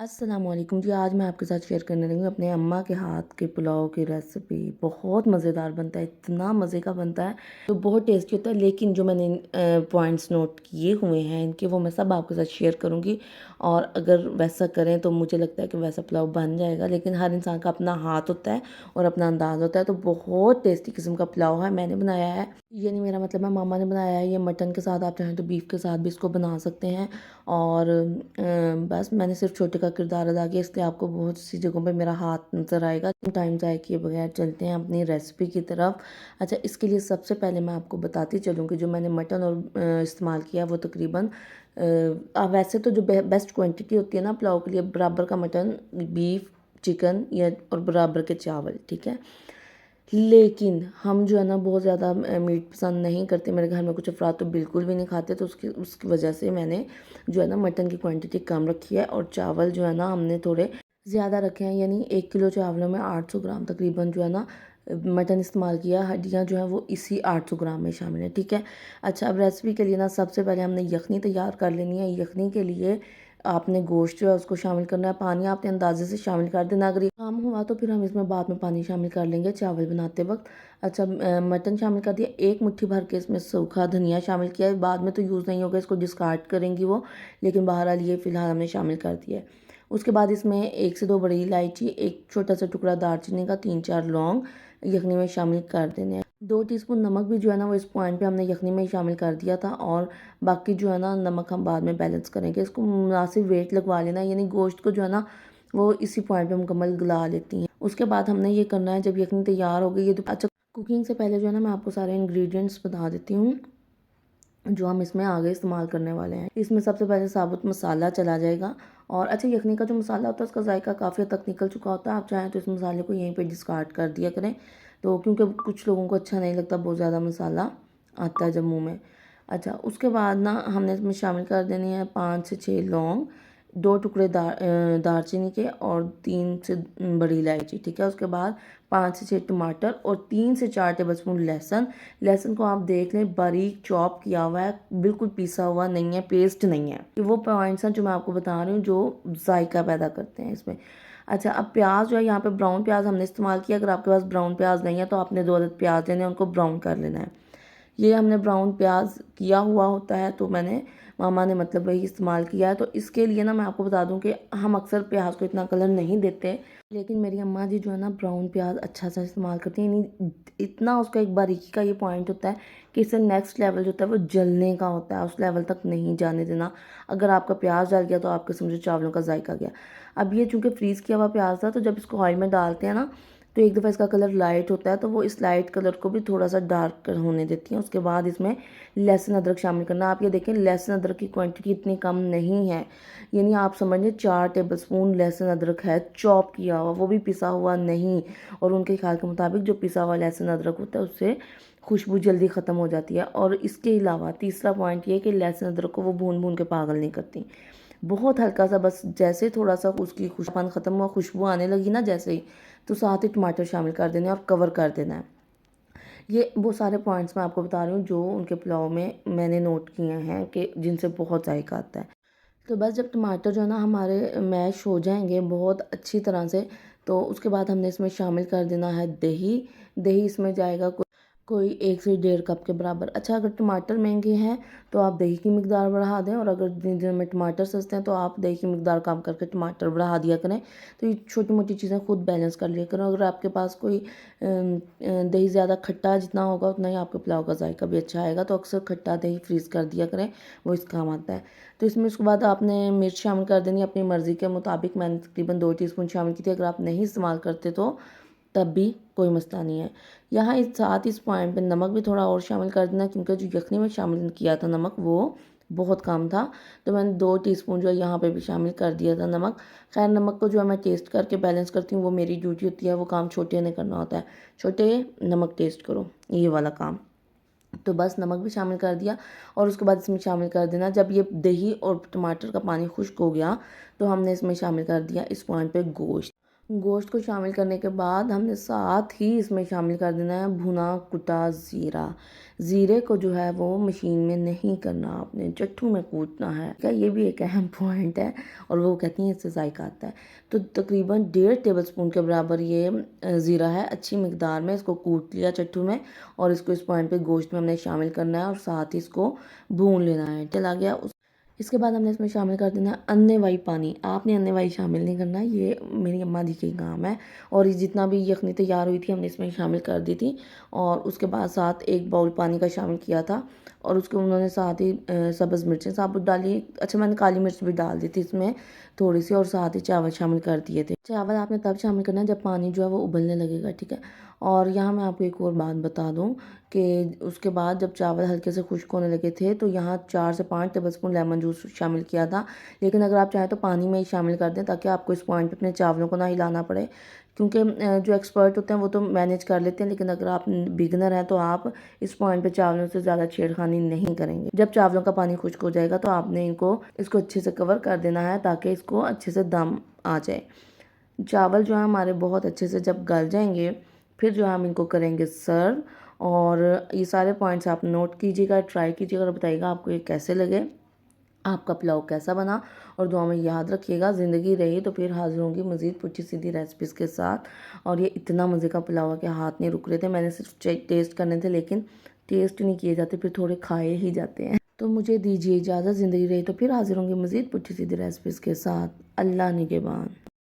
अस्सलामुअलैकुम जी। आज मैं आपके साथ शेयर करने लगी हूँ अपने अम्मा के हाथ के पुलाव की रेसिपी। बहुत मज़ेदार बनता है, इतना मज़े का बनता है तो बहुत टेस्टी होता है। लेकिन जो मैंने पॉइंट्स नोट किए हुए हैं इनके, वो मैं सब आपके साथ शेयर करूँगी। और अगर वैसा करें तो मुझे लगता है कि वैसा पुलाव बन जाएगा। लेकिन हर इंसान का अपना हाथ होता है और अपना अंदाज़ होता है। तो बहुत टेस्टी किस्म का पुलाव है, मैंने बनाया है। ये नहीं मेरा मतलब है, मामा ने बनाया है। ये मटन के साथ आप चाहें तो बीफ के साथ भी इसको बना सकते हैं। और बस मैंने सिर्फ छोटे का किरदार अदा किया, इसलिए आपको बहुत सी जगहों पे मेरा हाथ नज़र आएगा। टाइम ज़ाय किए बगैर चलते हैं अपनी रेसिपी की तरफ। अच्छा, इसके लिए सबसे पहले मैं आपको बताती चलूँ कि जो मैंने मटन और इस्तेमाल किया वो तकरीबन वैसे तो जो बेस्ट क्वांटिटी होती है ना पुलाव के लिए, बराबर का मटन, बीफ, चिकन या और बराबर के चावल, ठीक है। लेकिन हम जो है ना बहुत ज़्यादा मीट पसंद नहीं करते। मेरे घर में कुछ अफराद तो बिल्कुल भी नहीं खाते, तो उसकी वजह से मैंने जो है ना मटन की क्वांटिटी कम रखी है। और चावल जो है ना हमने थोड़े ज़्यादा रखे हैं, यानी 1 किलो चावलों में 800 ग्राम तकरीबन जो है ना मटन इस्तेमाल किया। हड्डियाँ जो हैं वो इसी 800 ग्राम में शामिल है, ठीक है। अच्छा, अब रेसिपी के लिए ना सबसे पहले हमने यखनी तैयार कर लेनी है। यखनी के लिए आपने गोश्त जो है उसको शामिल करना है। पानी आपने अंदाजे से शामिल कर देना। अगर ये कम हुआ तो फिर हम इसमें बाद में पानी शामिल कर लेंगे चावल बनाते वक्त। अच्छा, मटन शामिल कर दिया। एक मुट्ठी भर के इसमें सूखा धनिया शामिल किया है। बाद में तो यूज़ नहीं होगा, इसको डिस्कार्ड करेंगी वो, लेकिन बहरहाल ये फ़िलहाल हमने शामिल कर दिया है। उसके बाद इसमें 1 से 2 बड़ी इलायची, एक छोटा सा टुकड़ा दालचीनी का, 3-4 लौंग यखनी में शामिल कर देने हैं। 2 टीस्पून नमक भी जो है ना वो इस पॉइंट पे हमने यखनी में ही शामिल कर दिया था। और बाकी जो है ना नमक हम बाद में बैलेंस करेंगे। इसको मुनासिब वेट लगवा लेना, यानी गोश्त को जो है ना वो इसी पॉइंट पे मुकम्मल गला लेती हैं। उसके बाद हमने ये करना है, जब यखनी तैयार हो गई ये तो अच्छा, कुकिंग से पहले जो है ना मैं आपको सारे इंग्रेडिएंट्स बता देती हूँ जो हम इसमें आगे इस्तेमाल करने वाले हैं। इसमें सबसे पहले साबुत मसाला चला जाएगा। और अच्छा, यखनी का जो मसाला होता है उसका जायका काफ़ी हद तक निकल चुका होता है। आप चाहें तो इस मसाले को यहीं पे डिस्कार्ड कर दिया करें, तो क्योंकि कुछ लोगों को अच्छा नहीं लगता, बहुत ज़्यादा मसाला आता है जब मुँह में। अच्छा, उसके बाद ना हमने इसमें शामिल कर देनी है 5 से 6 लौंग, 2 टुकड़े दालचीनी के और 3 से बड़ी इलायची, ठीक है। उसके बाद 5 से 6 टमाटर और 3 से 4 टेबलस्पून लहसुन। लहसुन को आप देख लें बारीक चॉप किया हुआ है, बिल्कुल पिसा हुआ नहीं है, पेस्ट नहीं है। ये वो पॉइंट्स हैं जो मैं आपको बता रही हूँ जो जायका पैदा करते हैं इसमें। अच्छा, अब प्याज जो है, यहाँ पे ब्राउन प्याज हमने इस्तेमाल किया। अगर आपके पास ब्राउन प्याज नहीं है तो आपने 2 अदद प्याज लेने हैं, उनको ब्राउन कर लेना है। ये हमने ब्राउन प्याज किया हुआ होता है, तो मैंने, मामा ने मतलब वही इस्तेमाल किया है। तो इसके लिए ना मैं आपको बता दूं कि हम अक्सर प्याज को इतना कलर नहीं देते, लेकिन मेरी अम्मा जी जो है ना ब्राउन प्याज अच्छा सा इस्तेमाल करती हैं। यानी इतना उसका एक बारीकी का ये पॉइंट होता है कि इससे नेक्स्ट लेवल जो होता है वो जलने का होता है, उस लेवल तक नहीं जाने देना। अगर आपका प्याज जल गया तो आपके समझो चावलों का जायका गया। अब ये चूँकि फ्रीज़ किया हुआ प्याज था, तो जब इसको ऑयल में डालते हैं ना तो एक दफ़ा इसका कलर लाइट होता है, तो वो इस लाइट कलर को भी थोड़ा सा डार्क होने देती हैं। उसके बाद इसमें लहसुन अदरक शामिल करना। आप ये देखें, लहसुन अदरक की क्वांटिटी इतनी कम नहीं है, यानी आप समझिए 4 टेबलस्पून लहसुन अदरक है, चॉप किया हुआ, वो भी पिसा हुआ नहीं। और उनके ख्याल के मुताबिक जो पिसा हुआ लहसुन अदरक होता है उससे खुशबू जल्दी ख़त्म हो जाती है। और इसके अलावा तीसरा पॉइंट ये है कि लहसुन अदरक को वो भून भून के पागल नहीं करती। बहुत हल्का सा, बस जैसे थोड़ा सा उसकी खुशबू ख़त्म हुआ, खुशबू आने लगी ना जैसे ही, तो साथ ही टमाटर शामिल कर देने और कवर कर देना है। ये वो सारे पॉइंट्स मैं आपको बता रही हूँ जो उनके पुलाव में मैंने नोट किए हैं कि जिनसे बहुत जायका आता है। तो बस जब टमाटर जो है ना हमारे मैश हो जाएंगे बहुत अच्छी तरह से, तो उसके बाद हमने इसमें शामिल कर देना है दही। दही इसमें जाएगा कोई 1 से 1.5 कप के बराबर। अच्छा, अगर टमाटर महंगे हैं तो आप दही की मिकदार बढ़ा दें, और अगर जिन जिन में टमाटर सस्ते हैं तो आप दही की मिकदार कम करके टमाटर बढ़ा दिया करें। तो ये छोटी मोटी चीज़ें खुद बैलेंस कर लिया करें। अगर आपके पास कोई दही ज़्यादा खट्टा जितना होगा उतना ही आपके पुलाव का जायका भी अच्छा आएगा, तो अक्सर खट्टा दही फ्रीज़ कर दिया करें, वो इस काम आता है। तो इसमें उसके बाद आपने मिर्च शामिल कर देनी अपनी मर्ज़ी के मुताबिक। मैंने तकरीबन 2 टीस्पून शामिल की थी, अगर आप नहीं इस्तेमाल करते तो तब भी कोई मसला नहीं है। यहाँ इस साथ इस पॉइंट पे नमक भी थोड़ा और शामिल कर देना, क्योंकि जो यखनी में शामिल किया था नमक वो बहुत कम था, तो मैंने 2 टीस्पून जो है यहाँ पे भी शामिल कर दिया था नमक। खैर, नमक को जो है मैं टेस्ट करके बैलेंस करती हूँ, वो मेरी ड्यूटी होती है, वो काम छोटे ने करना होता है। छोटे, नमक टेस्ट करो, ये वाला काम। तो बस नमक भी शामिल कर दिया। और उसके बाद इसमें शामिल कर देना, जब ये दही और टमाटर का पानी खुश्क हो गया तो हमने इसमें शामिल कर दिया इस पॉइंट पे गोश्त। गोश्त को शामिल करने के बाद हमने साथ ही इसमें शामिल कर देना है भुना कुटा ज़ीरा। ज़ीरे को जो है वो मशीन में नहीं करना, आपने चट्टू में कूटना है। क्या ये भी एक अहम पॉइंट है और वो कहती हैं इससे जायका आता है। तो तकरीबन 1.5 टेबलस्पून के बराबर ये ज़ीरा है, अच्छी मिकदार में इसको कूट लिया चट्टू में और इसको इस पॉइंट पे गोश्त में हमने शामिल करना है और साथ ही इसको भून लेना है। चला गया उस इसके बाद हमने इसमें शामिल कर देना अन्य वाई पानी। आपने अन्य वाई शामिल नहीं करना, ये मेरी अम्मा जी की काम है। और ये जितना भी यखनी तैयार हुई थी हमने इसमें शामिल कर दी थी और उसके बाद साथ 1 बाउल पानी का शामिल किया था और उसको उन्होंने साथ ही सब्ज़ मिर्चें साबुत डाली। अच्छा, मैंने काली मिर्च भी डाल दी थी इसमें थोड़ी सी और साथ ही चावल शामिल कर दिए थे। चावल आपने तब शामिल करना है जब पानी जो है वो उबलने लगेगा, ठीक है। और यहाँ मैं आपको एक और बात बता दूँ कि उसके बाद जब चावल हल्के से खुश्क होने लगे थे तो यहाँ 4 से 5 टेबलस्पून लेमन जूस शामिल किया था। लेकिन अगर आप चाहें तो पानी में ही शामिल कर दें ताकि आपको इस पॉइंट पे अपने चावलों को ना हिलाना पड़े, क्योंकि जो एक्सपर्ट होते हैं वो तो मैनेज कर लेते हैं, लेकिन अगर आप बिगनर हैं तो आप इस पॉइंट पे चावलों से ज़्यादा छेड़खानी नहीं करेंगे। जब चावलों का पानी खुश्क हो जाएगा तो आपने इसको अच्छे से कवर कर देना है ताकि इसको अच्छे से दम आ जाए। चावल जो है हमारे बहुत अच्छे से जब गल जाएंगे फिर जो है हम इनको करेंगे सर्व। और ये सारे पॉइंट्स आप नोट कीजिएगा, ट्राई कीजिएगा और बताइएगा आपको ये कैसे लगे, आपका पुलाव कैसा बना। और दुआ में याद रखिएगा, ज़िंदगी रही तो फिर हाज़िर होंगी मज़ीद पुठी सीधी रेसिपीज़ के साथ। और ये इतना मज़े का पुलाव है कि हाथ नहीं रुक रहे थे, मैंने सिर्फ टेस्ट करने थे लेकिन टेस्ट नहीं किए जाते, फिर थोड़े खाए ही जाते हैं। तो मुझे दीजिए इजाज़त, ज़िंदगी रही तो फिर हाज़िर होंगी मज़ीद पुठी सीधी रेसिपीज़ के साथ। अल्लाह निगहबान।